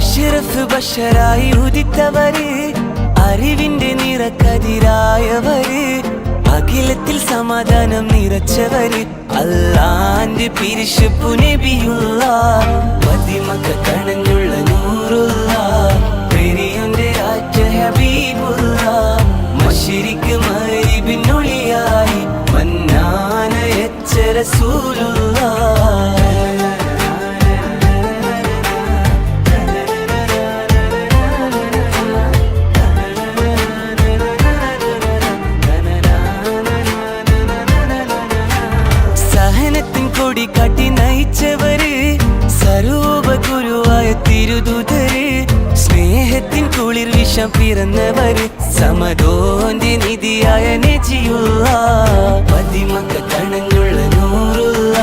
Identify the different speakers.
Speaker 1: അഷ്റഫ് ബഷറായി ഉദിത്തവര്, അറിവിന്റെ നിറക്കതിരായവര്, അഖിലത്തിൽ സമാധാനം നിറച്ചവര്, അല്ലാന്റെ പിരിശപ്പു നബിയുള്ള, മദിമക്ക കണഞ്ഞുള്ള നൂറുള്ള, പെരിയന്റെ ആറ്റ ഹബീബുള്ള, മശ്രിഖ് മഗ്രിബിനൊളിയായി മന്നാനയച്ച റസൂലുള്ള. കൊടി കാട്ടി നയിച്ചവര്, സർവ്വഗുരുവായ തിരുദൂതര്, സ്നേഹത്തിൻ കുളിർ വിഷം പിറന്നവര്, സമദോന്റെ നിധിയായ നജിയുള്ള, മദിമക്ക കണഞ്ഞുള്ള നൂറുള്ള.